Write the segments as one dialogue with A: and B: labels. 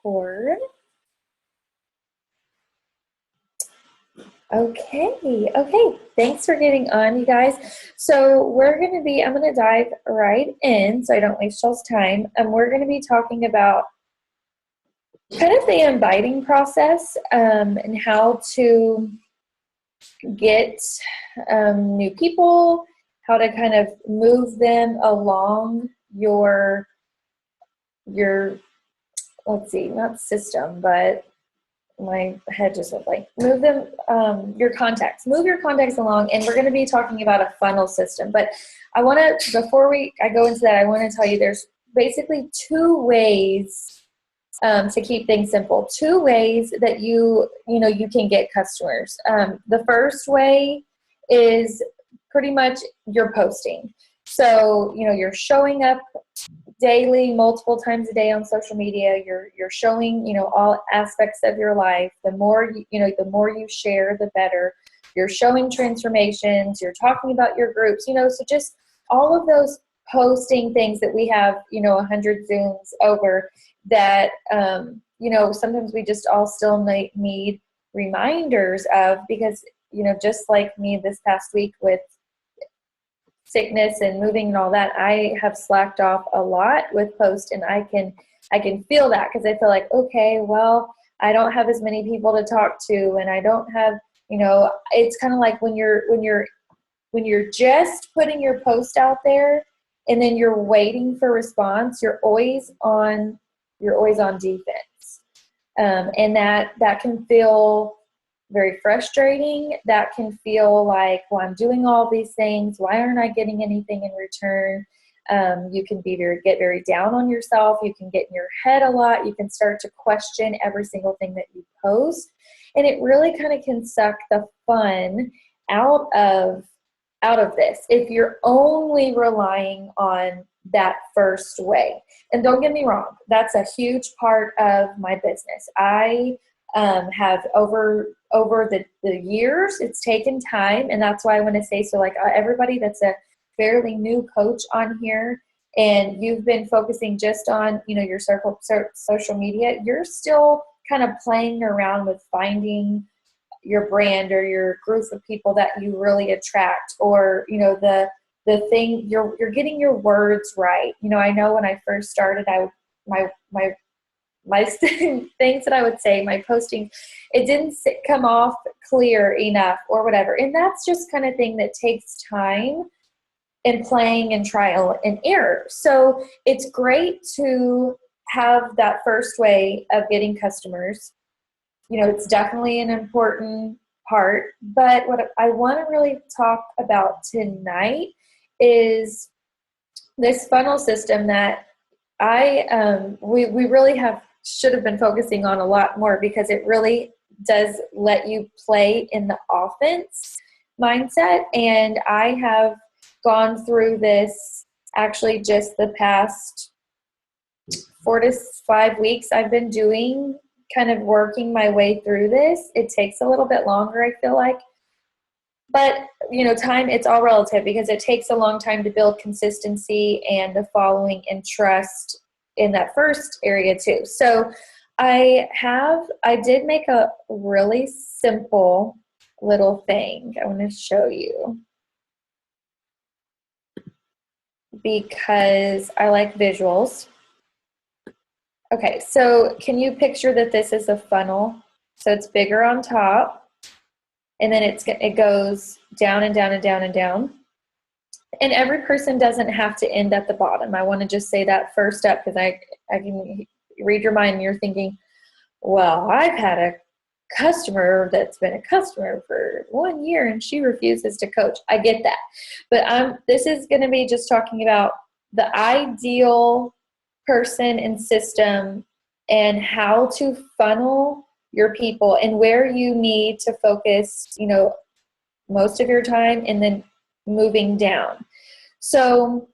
A: record. Okay. Thanks for getting on, you guys. So I'm going to dive right in so I don't waste y'all's time. We're going to be talking about kind of the inviting process and how to get new people, how to kind of move them along your let's see, not system, but my head just went blank. Move your contacts along, and we're going to be talking about a funnel system. But before I go into that, I want to tell you there's basically two ways to keep things simple. Two ways that you can get customers. The first way is pretty much your posting. So, you're showing up daily, multiple times a day on social media. You're showing, all aspects of your life. The more you share, the better. You're showing transformations. You're talking about your groups, so just all of those posting things that we have, 100 Zooms over that, sometimes we just all still need reminders of, because, just like me this past week with sickness and moving and all that, I have slacked off a lot with post, and I can feel that, because I feel like, okay, well, I don't have as many people to talk to, and I don't have, it's kind of like when you're just putting your post out there and then you're waiting for response, you're always on defense, and that can feel very frustrating. That can feel like, well, I'm doing all these things. Why aren't I getting anything in return? You can get very down on yourself. You can get in your head a lot. You can start to question every single thing that you post. And it really kind of can suck the fun out of this if you're only relying on that first way. And don't get me wrong, that's a huge part of my business. I have over the years, it's taken time, and that's why I want to say, so like everybody that's a fairly new coach on here, and you've been focusing just on your social media, you're still kind of playing around with finding your brand or your group of people that you really attract, or the thing you're getting your words right. I know when I first started, my things that I would say, my posting, it didn't come off clear enough or whatever. And that's just kind of thing that takes time and playing and trial and error. So it's great to have that first way of getting customers. It's definitely an important part. But what I want to really talk about tonight is this funnel system that we really should have been focusing on a lot more, because it really does let you play in the offense mindset. And I have gone through this actually just the past 4 to 5 weeks. I've been doing kind of working my way through this. It takes a little bit longer, I feel like. But, time, it's all relative, because it takes a long time to build consistency and the following and trust in that first area too. So I did make a really simple little thing I want to show you, because I like visuals. Okay, so can you picture that this is a funnel? So it's bigger on top, and then it goes down and down and down and down. And every person doesn't have to end at the bottom. I want to just say that first up, because I can read your mind and you're thinking, well, I've had a customer that's been a customer for 1 year and she refuses to coach. I get that. But this is going to be just talking about the ideal person and system, and how to funnel your people, and where you need to focus, most of your time, and then moving down. So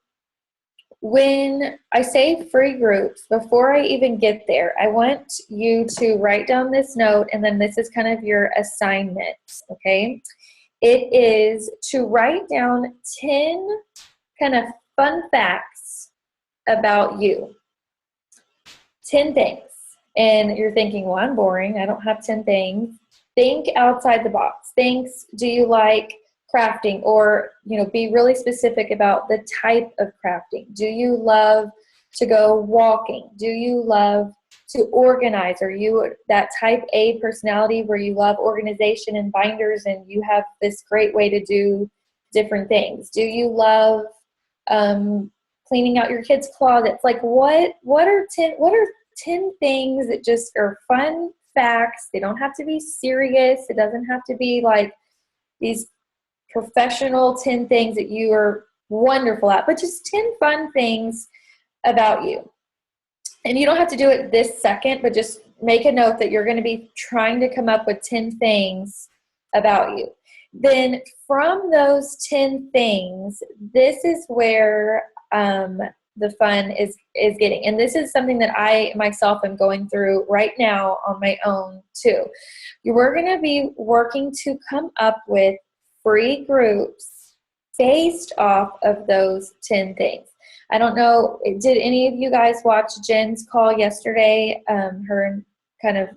A: when I say free groups, before I even get there, I want you to write down this note, and then this is kind of your assignment, okay? It is to write down 10 kind of fun facts about you. 10 things. and you're thinking, well, I'm boring, I don't have 10 things. Think outside the box. Do you like crafting? Or, be really specific about the type of crafting. Do you love to go walking? Do you love to organize? Are you that type A personality where you love organization and binders and you have this great way to do different things? Do you love cleaning out your kids' closets? Like what are 10 things that just are fun facts? They don't have to be serious. It doesn't have to be like these professional 10 things that you are wonderful at, but just 10 fun things about you. And you don't have to do it this second, but just make a note that you're going to be trying to come up with 10 things about you. Then from those 10 things, this is where the fun is getting. And this is something that I myself am going through right now on my own too. We're going to be working to come up with free groups based off of those 10 things. I don't know, did any of you guys watch Jen's call yesterday, her kind of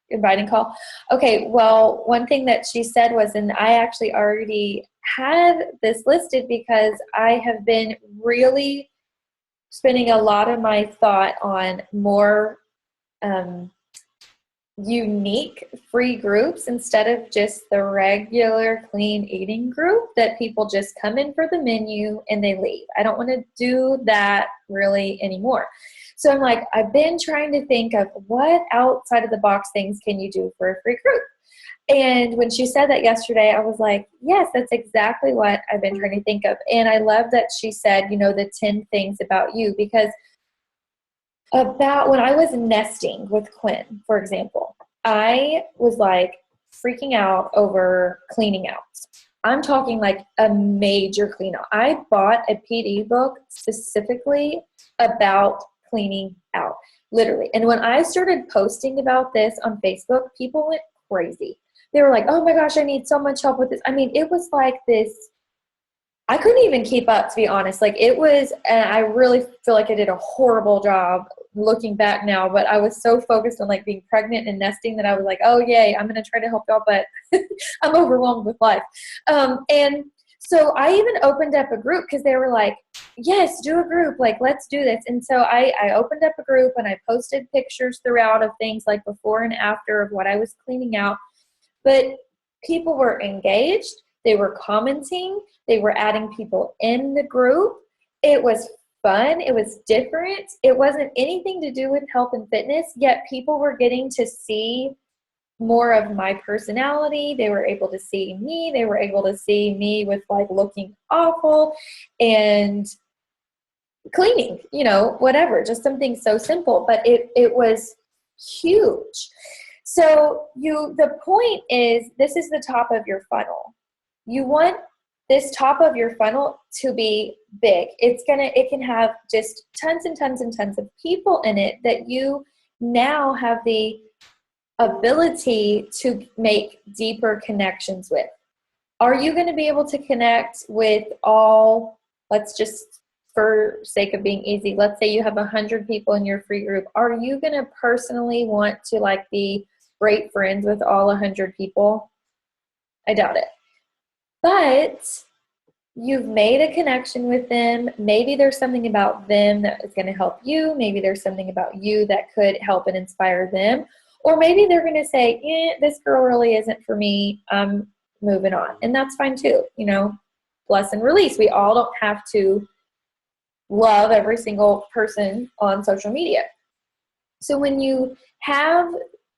A: inviting call? Okay, well, one thing that she said was, and I actually already had this listed because I have been really spending a lot of my thought on more unique free groups instead of just the regular clean eating group that people just come in for the menu and they leave. I don't want to do that really anymore. So I'm like, I've been trying to think of what outside of the box things can you do for a free group. And when she said that yesterday, I was like, yes, that's exactly what I've been trying to think of. And I love that she said, the 10 things about you, because about when I was nesting with Quinn, for example, I was like freaking out over cleaning out. I'm talking like a major clean out. I bought a PD book specifically about cleaning out, literally. And when I started posting about this on Facebook, people went crazy. They were like, oh my gosh, I need so much help with this. I mean, it was like this. I couldn't even keep up, to be honest. Like it was, and I really feel like I did a horrible job looking back now, but I was so focused on like being pregnant and nesting that I was like, oh yay, I'm going to try to help y'all, but I'm overwhelmed with life. And so I even opened up a group because they were like, yes, do a group, like let's do this. And so I opened up a group and I posted pictures throughout of things like before and after of what I was cleaning out. But people were engaged. They were commenting. They were adding people in the group. It was fun. It was different. It wasn't anything to do with health and fitness, yet people were getting to see more of my personality. They were able to see me. They were able to see me with like looking awful and cleaning, whatever, just something so simple, but it was huge. So the point is, this is the top of your funnel. You want this top of your funnel to be big. It can have just tons and tons and tons of people in it that you now have the ability to make deeper connections with. Are you going to be able to connect with all, let's just, for sake of being easy, let's say you have 100 people in your free group. Are you going to personally want to like be great friends with all 100 people? I doubt it. But you've made a connection with them. Maybe there's something about them that is going to help you. Maybe there's something about you that could help and inspire them. Or maybe they're going to say, this girl really isn't for me. I'm moving on. And that's fine too. Bless and release. We all don't have to love every single person on social media. So when you have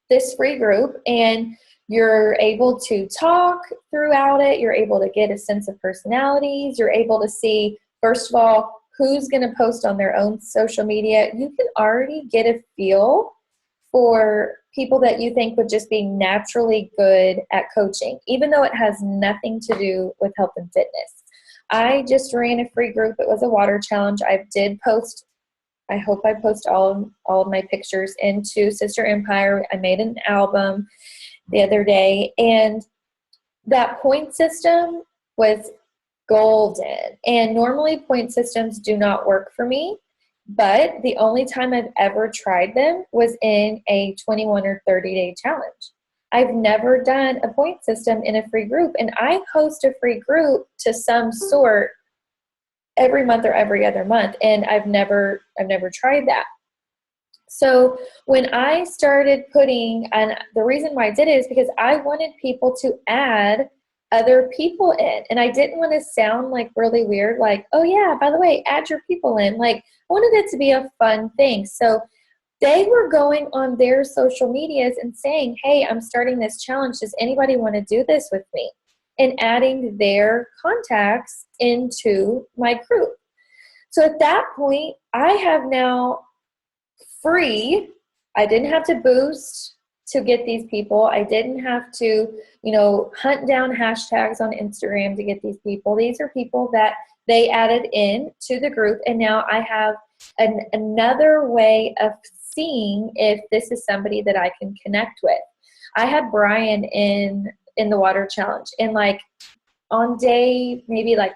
A: this free group and you're able to talk throughout it, you're able to get a sense of personalities, you're able to see, first of all, who's going to post on their own social media. You can already get a feel for people that you think would just be naturally good at coaching, even though it has nothing to do with health and fitness. I just ran a free group. It was a water challenge. I did post, I hope I post all of my pictures into Sister Empire. I made an album the other day, and that point system was golden. And normally point systems do not work for me. But the only time I've ever tried them was in a 21 or 30-day challenge. I've never done a point system in a free group, and I host a free group to some sort every month or every other month, and I've never tried that. So when I started putting, and the reason why I did it is because I wanted people to add other people in, and I didn't want to sound like really weird, like, oh yeah, by the way, add your people in. Like, I wanted it to be a fun thing. So they were going on their social medias and saying, hey, I'm starting this challenge. Does anybody want to do this with me? And adding their contacts into my group. So at that point, I have now free. I didn't have to boost to get these people. I didn't have to, hunt down hashtags on Instagram to get these people. These are people that they added in to the group. And now I have another way of seeing if this is somebody that I can connect with. I had Brian in the water challenge, and like on day, maybe like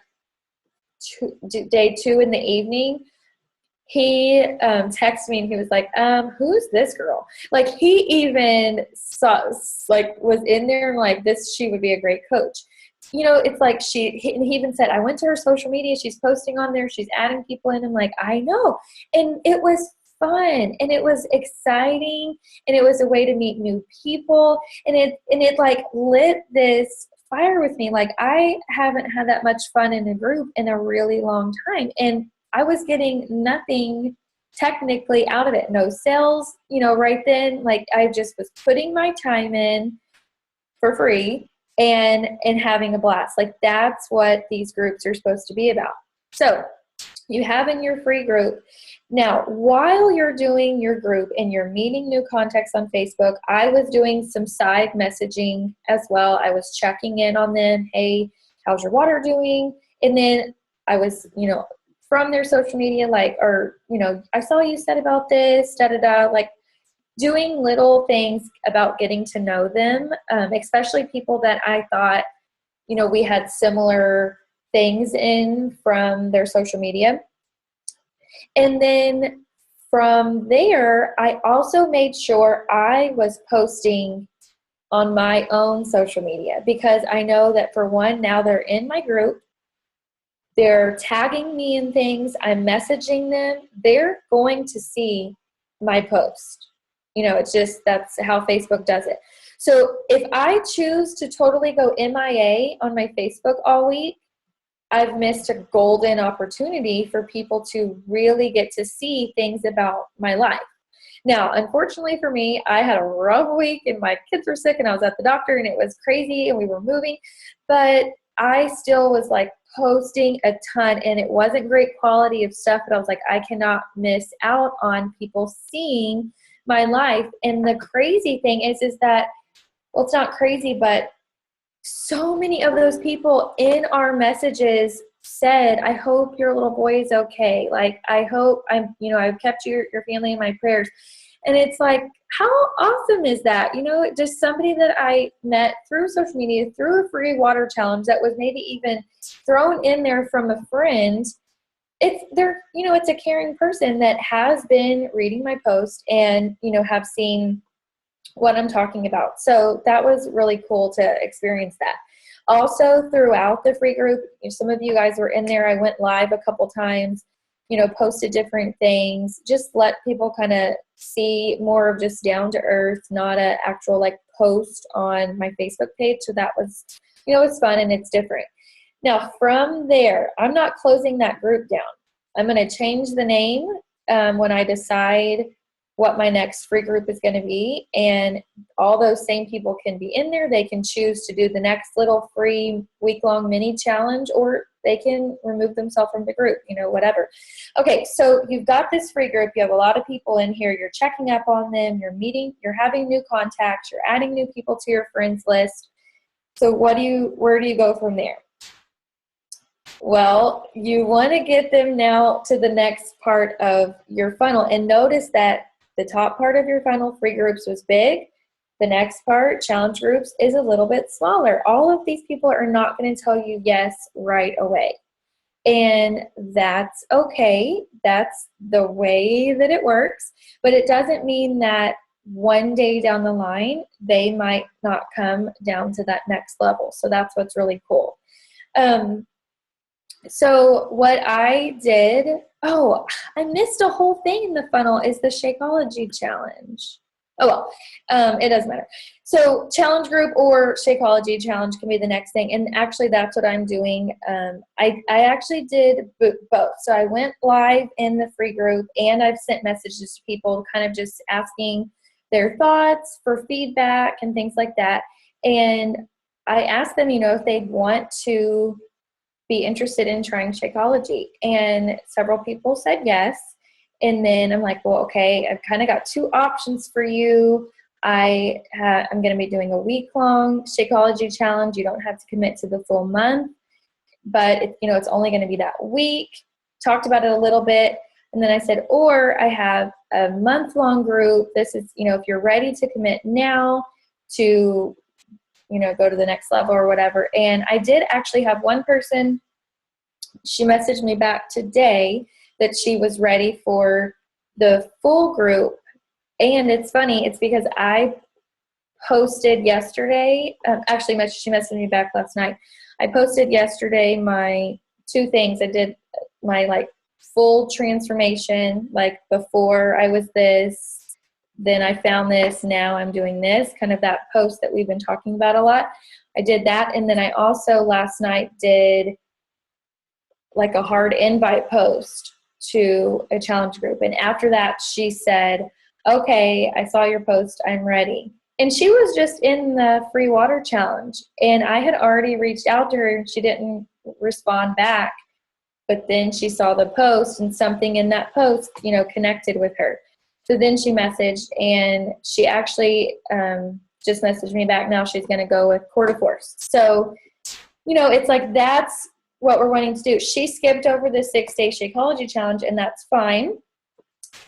A: day 2 in the evening, he texted me and he was like, who's this girl? Like, he even was in there and like, she would be a great coach. It's like he even said, I went to her social media, she's posting on there, she's adding people in. I'm like, I know. And it was fun, and it was exciting, and it was a way to meet new people, and it like lit this fire with me. Like, I haven't had that much fun in a group in a really long time, and I was getting nothing technically out of it. No sales, right then. Like, I just was putting my time in for free and having a blast. Like, that's what these groups are supposed to be about. So you have in your free group. Now, while you're doing your group and you're meeting new contacts on Facebook, I was doing some side messaging as well. I was checking in on them. Hey, how's your water doing? And then I was, from their social media, like, or, I saw you said about this, like doing little things about getting to know them, especially people that I thought, we had similar things in from their social media. And then from there, I also made sure I was posting on my own social media, because I know that, for one, now they're in my group. They're tagging me in things. I'm messaging them. They're going to see my post. It's just, that's how Facebook does it. So if I choose to totally go MIA on my Facebook all week, I've missed a golden opportunity for people to really get to see things about my life. Now, unfortunately for me, I had a rough week, and my kids were sick, and I was at the doctor, and it was crazy, and we were moving, but I still was like posting a ton, and it wasn't great quality of stuff, but I was like, I cannot miss out on people seeing my life. And the crazy thing is that, well, it's not crazy, but so many of those people in our messages said, I hope your little boy is okay. Like, I hope I've kept your family in my prayers. And it's like, how awesome is that? Just somebody that I met through social media, through a free water challenge that was maybe even thrown in there from a friend. It's a caring person that has been reading my post and, have seen what I'm talking about. So that was really cool to experience that. Also, throughout the free group, some of you guys were in there. I went live a couple times, posted different things, just let people kind of see more of just down to earth, not an actual like post on my Facebook page. So that was, it's fun and it's different. Now, from there, I'm not closing that group down. I'm going to change the name when I decide what my next free group is going to be. And all those same people can be in there. They can choose to do the next little free week-long mini challenge, or they can remove themselves from the group, whatever. Okay, so you've got this free group. You have a lot of people in here. You're checking up on them. You're meeting. You're having new contacts. You're adding new people to your friends list. So where do you go from there? Well, you want to get them now to the next part of your funnel. And notice that the top part of your funnel, free groups, was big. The next part, challenge groups, is a little bit smaller. All of these people are not going to tell you yes right away. And that's okay. That's the way that it works. But it doesn't mean that one day down the line, they might not come down to that next level. So that's what's really cool. So what I did, I missed a whole thing in the funnel, is the Shakeology challenge. Oh, well, it doesn't matter. So challenge group or Shakeology challenge can be the next thing. And actually that's what I'm doing. I actually did both. So I went live in the free group, and I've sent messages to people kind of just asking their thoughts for feedback and things like that. And I asked them, if they'd want to be interested in trying Shakeology. And several people said yes. And then I'm like, well, okay, I've kind of got two options for you. I'm going to be doing a week-long Shakeology challenge. You don't have to commit to the full month, but it's only going to be that week. Talked about it a little bit. And then I said, or I have a month-long group. This is, if you're ready to commit now to, go to the next level or whatever. And I did actually have one person, she messaged me back today that she was ready for the full group. And it's funny, it's because I posted yesterday, she messaged me back last night. I posted yesterday my two things. I did my full transformation, before I was this, then I found this, now I'm doing this, kind of that post that we've been talking about a lot. I did that. And then I also last night did a hard invite post to a challenge group. And after that, she said, okay, I saw your post, I'm ready. And she was just in the free water challenge. And I had already reached out to her and she didn't respond back. But then she saw the post and something in that post, connected with her. So then she messaged, and she actually just messaged me back. Now she's going to go with Quarter Force. So, it's that's what we're wanting to do. She skipped over the 6-day Shakeology challenge, and that's fine.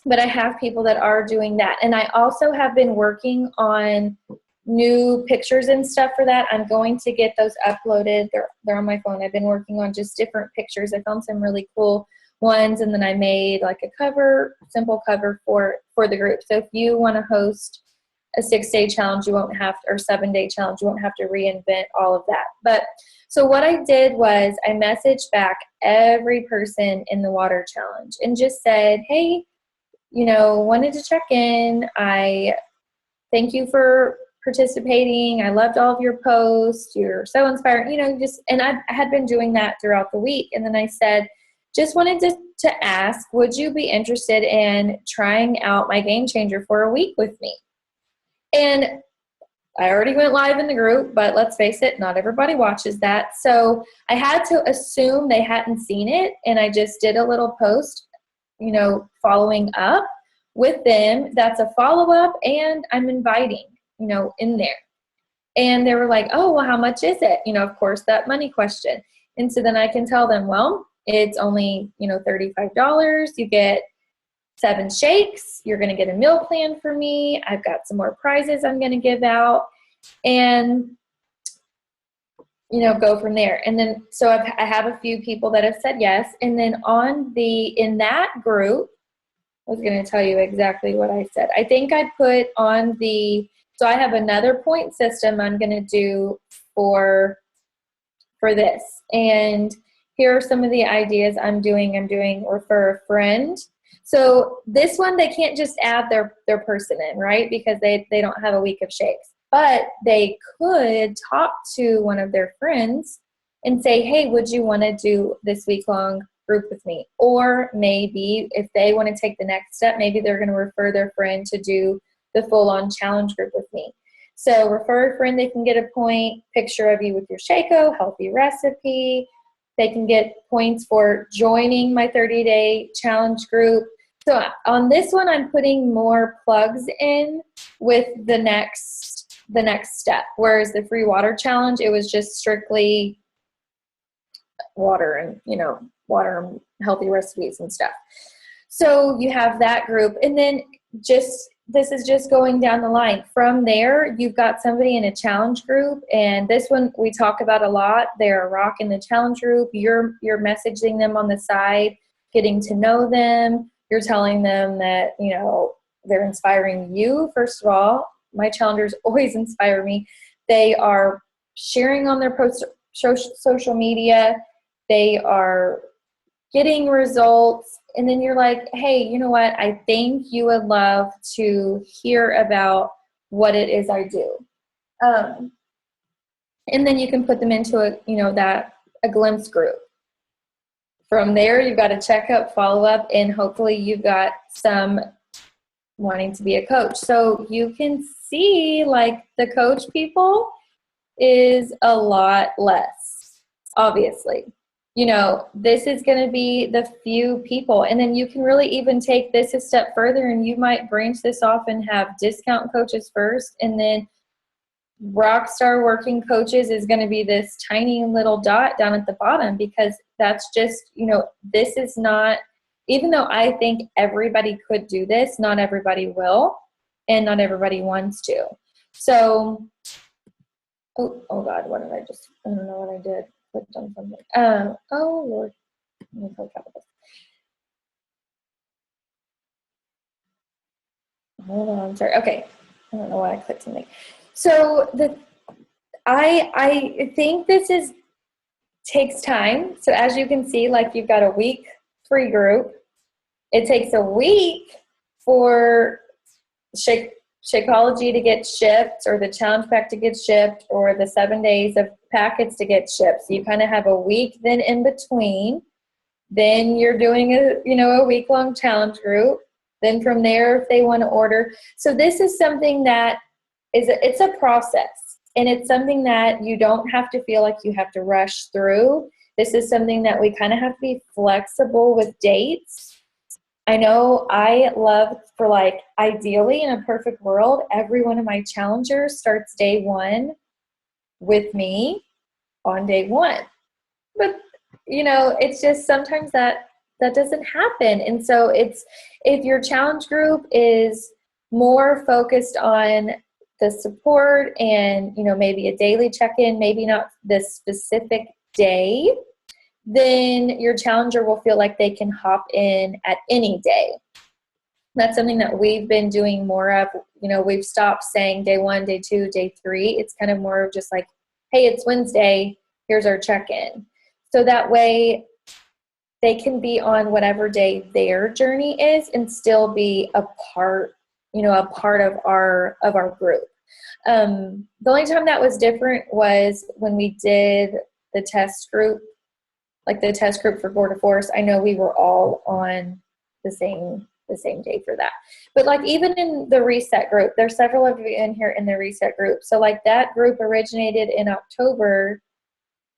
A: But I have people that are doing that. And I also have been working on new pictures and stuff for that. I'm going to get those uploaded. They're on my phone. I've been working on just different pictures. I found some really cool ones, and then I made a simple cover for the group. So if you want to host a 6-day challenge, or 7-day challenge, you won't have to reinvent all of that. But so what I did was I messaged back every person in the water challenge and just said, hey, wanted to check in. I thank you for participating. I loved all of your posts. You're so inspiring, and I had been doing that throughout the week. And then I said, just wanted to ask, would you be interested in trying out my game changer for a week with me? And I already went live in the group, but let's face it, not everybody watches that. So I had to assume they hadn't seen it. And I just did a little post, following up with them. That's a follow-up, and I'm inviting, in there. And they were like, oh, well, how much is it? Of course, that money question. And so then I can tell them, well, it's only, $35. You get 7 shakes. You're going to get a meal plan for me. I've got some more prizes I'm going to give out, and, go from there. And then, so I have a few people that have said yes. And then in that group, I was going to tell you exactly what I said. I think I put on so I have another point system I'm going to do for this. And here are some of the ideas I'm doing refer a friend. So this one, they can't just add their person in, right? Because they don't have a week of shakes. But they could talk to one of their friends and say, hey, would you want to do this week-long group with me? Or maybe if they want to take the next step, maybe they're going to refer their friend to do the full-on challenge group with me. So refer a friend, they can get a point, picture of you with your Shako, healthy recipe. They can get points for joining my 30-day challenge group. So on this one, I'm putting more plugs in with the next step. Whereas the free water challenge, it was just strictly water and healthy recipes and stuff. So you have that group. And then just this is just going down the line. From there, you've got somebody in a challenge group, and this one we talk about a lot. They're rocking the challenge group. You're messaging them on the side, getting to know them. You're telling them that, you know, they're inspiring you. First of all, my challengers always inspire me. They are sharing on their post social media. They are getting results. And then you're like, hey, you know what? I think you would love to hear about what it is I do. And then you can put them into a glimpse group. From there, you've got a checkup, follow up, and hopefully you've got some wanting to be a coach. So you can see, like, the coach people is a lot less, obviously. You know, this is going to be the few people. And then you can really even take this a step further, and you might branch this off and have discount coaches first, and then Rockstar Working Coaches is going to be this tiny little dot down at the bottom, because that's just, you know, this is not, even though I think everybody could do this, not everybody will, and not everybody wants to. So, oh God, what did I don't know what I did. Clicked on something. Oh Lord, let me click out of this. Hold on, sorry. Okay, I don't know why I clicked something. So I think this takes time. So as you can see, like, you've got a week free group. It takes a week for Shakeology to get shipped, or the challenge pack to get shipped, or the 7 days of packets to get shipped. So you kind of have a week then in between. Then you're doing a week-long challenge group. Then from there, if they want to order. So this is something that it's a process, and it's something that you don't have to feel like you have to rush through. This is something that we kind of have to be flexible with dates. I know I love for, like, ideally in a perfect world, every one of my challengers starts day one with me on day one. But, you know, it's just sometimes that doesn't happen. And so if your challenge group is more focused on the support and, you know, maybe a daily check-in, maybe not this specific day, then your challenger will feel like they can hop in at any day. That's something that we've been doing more of. You know, we've stopped saying day one, day two, day three. It's kind of more of just like, hey, it's Wednesday, here's our check-in. So that way they can be on whatever day their journey is and still be a part of our group. The only time that was different was when we did the test group, like the test group for Border Force. I know we were all on the same day for that. But, like, even in the reset group, there's several of you in here in the reset group. So, like, that group originated in October.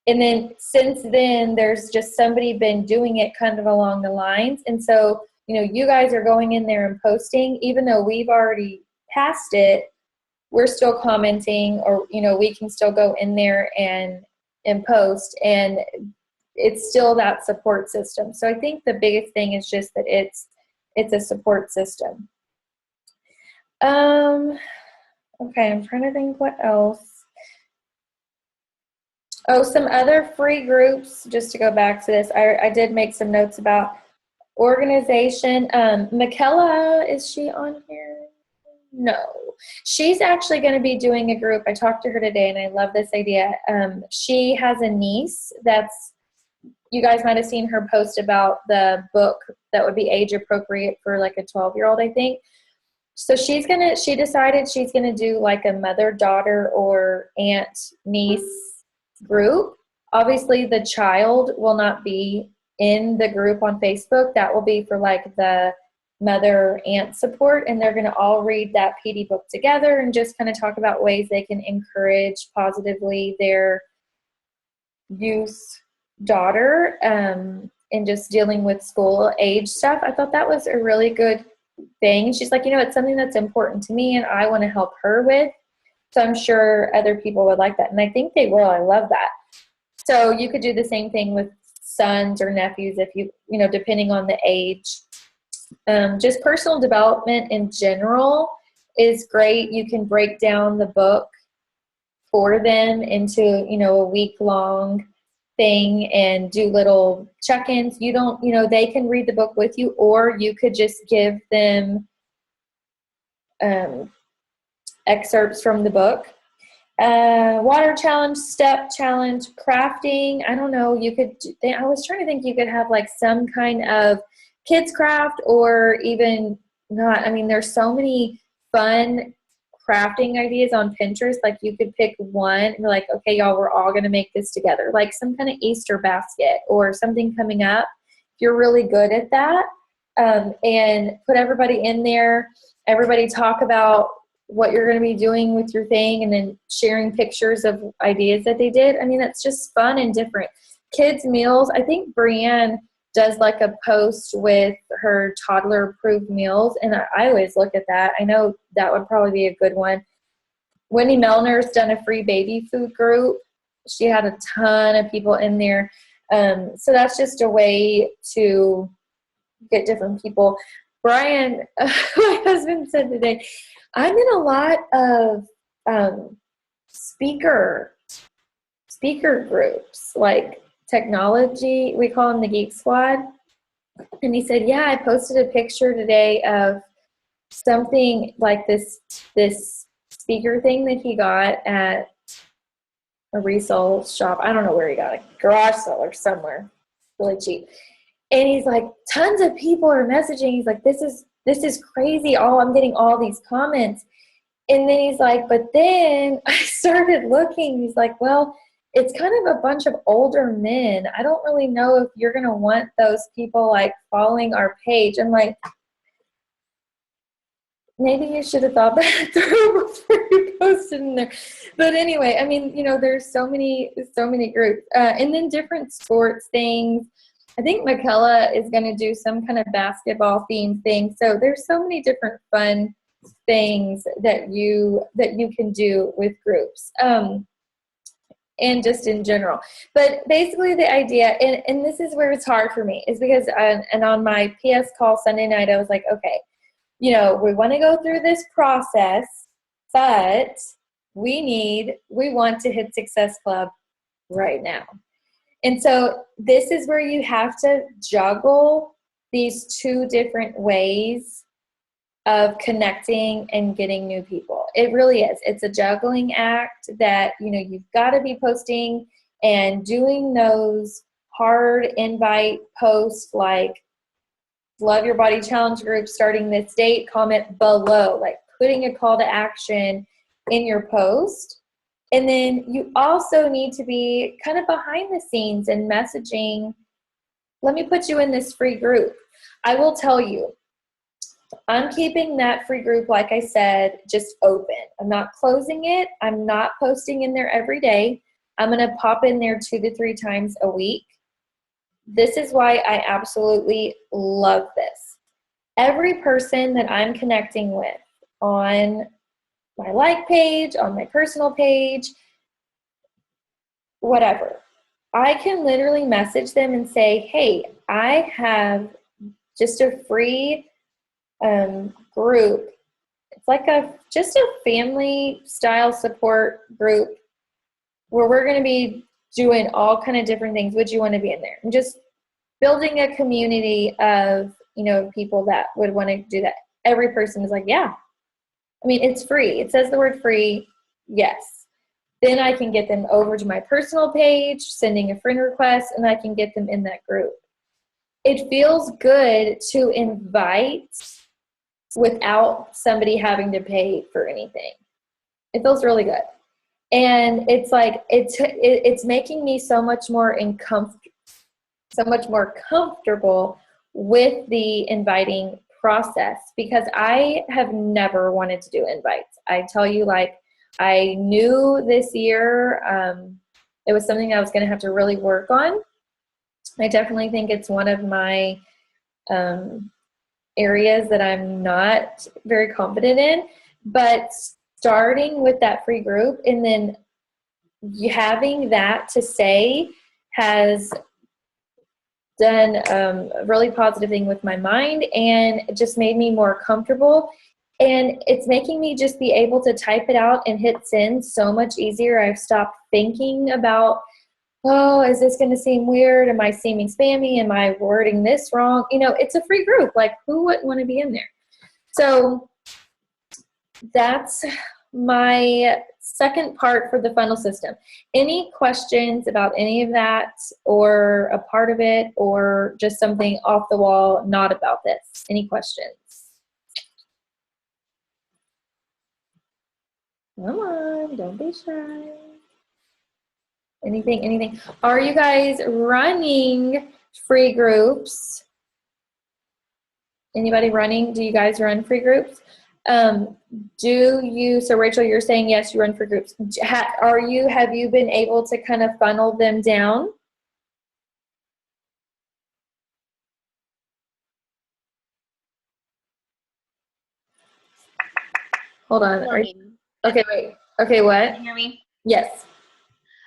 A: And then since then, there's just somebody been doing it kind of along the lines. And so, you know, you guys are going in there and posting, even though we've already passed it, we're still commenting, or, you know, we can still go in there and post, and it's still that support system. So I think the biggest thing is just that it's a support system. Okay, I'm trying to think what else. Oh, some other free groups, just to go back to this. I did make some notes about organization. Michaela, is she on here? No. She's actually going to be doing a group. I talked to her today, and I love this idea. She has a niece you guys might have seen her post about the book that would be age appropriate for, like, a 12-year-old, I think. So she decided she's going to do, like, a mother-daughter or aunt-niece group. Obviously, the child will not be in the group on Facebook. That will be for, like, the mother-aunt support, and they're going to all read that PD book together and just kind of talk about ways they can encourage positively their youth daughter and just dealing with school age stuff. I thought that was a really good thing. She's like, you know, it's something that's important to me and I want to help her with. So I'm sure other people would like that. And I think they will. I love that. So you could do the same thing with sons or nephews if you know, depending on the age. Just personal development in general is great. You can break down the book for them into, you know, a week-long thing and do little check-ins. You don't, you know, they can read the book with you, or you could just give them excerpts from the book. Water challenge, step challenge, crafting. I don't know. You could, I was trying to think you could have like some kind of kids craft, or even not. I mean, there's so many fun crafting ideas on Pinterest. Like you could pick one and be like, okay, y'all, we're all going to make this together. Like some kind of Easter basket or something coming up. If you're really good at that, and put everybody in there, everybody talk about what you're going to be doing with your thing, and then sharing pictures of ideas that they did. I mean, it's just fun and different. Kids meals. I think Brienne does like a post with her toddler approved meals, and I always look at that. I know that would probably be a good one. Wendy Melner's done a free baby food group. She had a ton of people in there. So that's just a way to get different people. Brian, my husband, said today, I'm in a lot of speaker groups, like technology. We call them the Geek Squad. And he said, yeah, I posted a picture today of something like this speaker thing that he got at a resale shop. I don't know where he got it, garage sale or somewhere, really cheap. And he's like, tons of people are messaging. He's like, this is crazy. I'm getting all these comments. And then he's like, but then I started looking. He's like, well, it's kind of a bunch of older men. I don't really know if you're going to want those people like following our page. I'm like, maybe you should have thought that through before you posted in there. But anyway, I mean, you know, there's so many groups. And then different sports things. I think Michaela is going to do some kind of basketball themed thing. So there's so many different fun things that you can do with groups, and just in general. But basically the idea, and this is where it's hard for me, is because and on my PS call Sunday night, I was like, okay, you know, we want to go through this process, but we want to hit Success Club right now. And so this is where you have to juggle these two different ways of connecting and getting new people. It really is. It's a juggling act that, you know, you've got to be posting and doing those hard invite posts like Love Your Body Challenge group starting this date, comment below, like putting a call to action in your post. And then you also need to be kind of behind the scenes and messaging, let me put you in this free group. I will tell you, I'm keeping that free group, like I said, just open. I'm not closing it. I'm not posting in there every day. I'm going to pop in there 2 to 3 times a week. This is why I absolutely love this. Every person that I'm connecting with on my like page, on my personal page, whatever, I can literally message them and say, hey, I have just a free group. It's like just a family style support group where we're going to be doing all kind of different things. Would you want to be in there? And just building a community of, you know, people that would want to do that. Every person is like, yeah. I mean, it's free. It says the word free. Yes. Then I can get them over to my personal page, sending a friend request, and I can get them in that group. It feels good to invite without somebody having to pay for anything. It feels really good. And it's like, it's making me so much more comfortable with the inviting process, because I have never wanted to do invites. I tell you, like, I knew this year it was something I was going to have to really work on. I definitely think it's one of my areas that I'm not very confident in, but starting with that free group and then having that to say has done a really positive thing with my mind, and it just made me more comfortable. And it's making me just be able to type it out and hit send so much easier. I've stopped thinking about, oh, is this going to seem weird? Am I seeming spammy? Am I wording this wrong? You know, it's a free group. Like, who wouldn't want to be in there? So that's my second part for the funnel system. Any questions about any of that, or a part of it, or just something off the wall, not about this? Any questions? Come on, don't be shy. Anything? Are you guys running free groups? Anybody running? Do you guys run free groups? So Rachel, you're saying yes, you run for groups. Have you been able to kind of funnel them down? Hold on. Okay, wait. Okay, what?
B: Can you hear me?
A: Yes.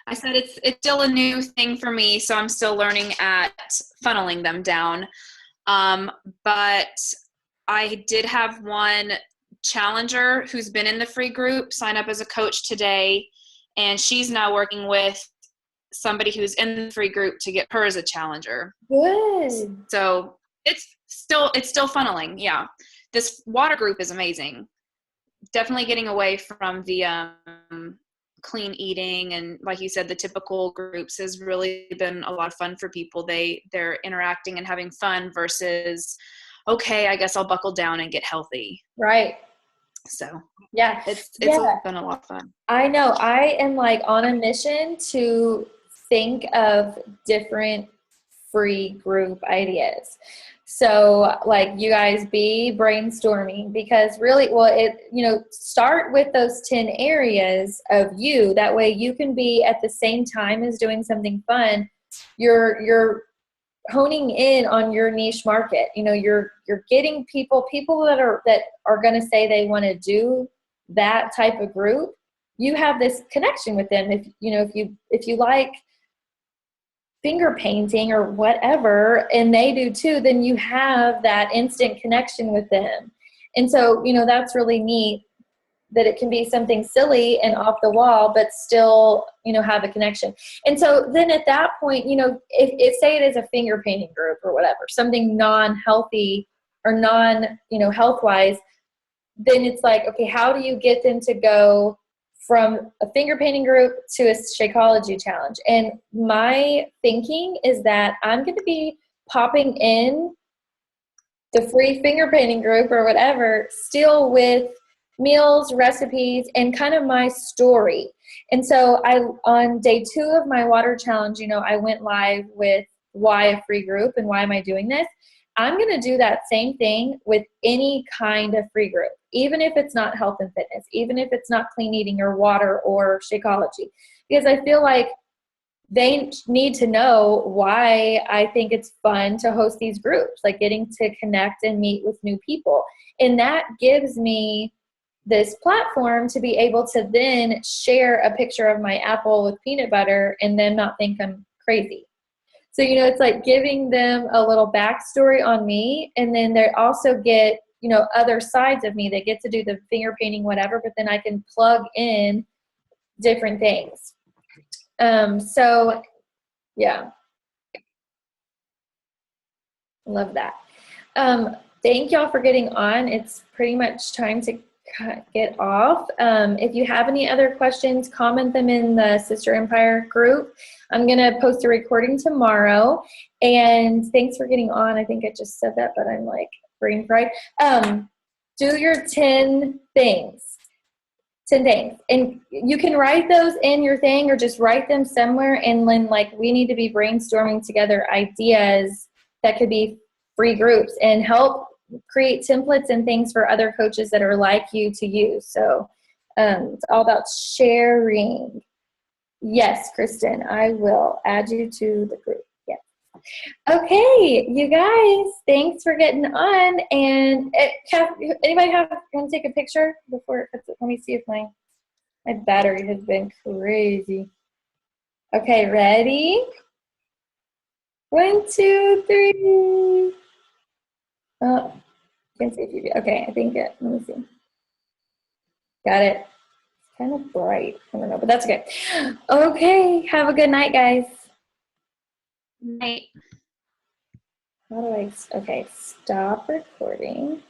B: I said it's still a new thing for me, so I'm still learning at funneling them down. But I did have one challenger who's been in the free group sign up as a coach today, and she's now working with somebody who's in the free group to get her as a challenger.
A: Good.
B: So it's still funneling. Yeah. This water group is amazing. Definitely getting away from the clean eating, and like you said, the typical groups has really been a lot of fun for people. They're interacting and having fun versus, okay, I guess I'll buckle down and get healthy.
A: Right.
B: So
A: yeah,
B: it's been a lot of fun.
A: I know. I am like on a mission to think of different free group ideas. So like you guys be brainstorming, because really, start with those 10 areas of you. That way you can be at the same time as doing something fun. You're honing in on your niche market. You know, you're getting people that are going to say they want to do that type of group. You have this connection with them. If you like finger painting or whatever, and they do too, then you have that instant connection with them. And so, that's really neat, that it can be something silly and off the wall, but still, have a connection. And so then at that point, if say it is a finger painting group or whatever, something non-healthy or health wise, then it's like, okay, how do you get them to go from a finger painting group to a Shakeology challenge? And my thinking is that I'm going to be popping in the free finger painting group or whatever, still with meals, recipes, and kind of my story. And so on day 2 of my water challenge, I went live with why a free group and why am I doing this. I'm going to do that same thing with any kind of free group, even if it's not health and fitness, even if it's not clean eating or water or Shakeology, because I feel like they need to know why I think it's fun to host these groups, like getting to connect and meet with new people. And that gives me this platform to be able to then share a picture of my apple with peanut butter and them not think I'm crazy. So, it's like giving them a little backstory on me, and then they also get, other sides of me. They get to do the finger painting, whatever, but then I can plug in different things. So yeah, love that. Thank y'all for getting on. It's pretty much time to get off. If you have any other questions, comment them in the Sister Empire group. I'm going to post a recording tomorrow. And thanks for getting on. I think I just said that, but I'm like brain fried. Do your 10 things. 10 things. And you can write those in your thing or just write them somewhere. And then we need to be brainstorming together ideas that could be free groups and help create templates and things for other coaches that are like you to use. So it's all about sharing. Yes, Kristen, I will add you to the group. Yes. Okay, you guys, thanks for getting on. And anybody can take a picture before it cuts it? Let me see if my battery has been crazy. Okay, ready? 1, 2, 3. Oh, can't see if you do. Okay, I think it. Let me see. Got it. It's kind of bright. I don't know, but that's okay. Okay, have a good night, guys.
B: Night.
A: How do I, okay, stop recording.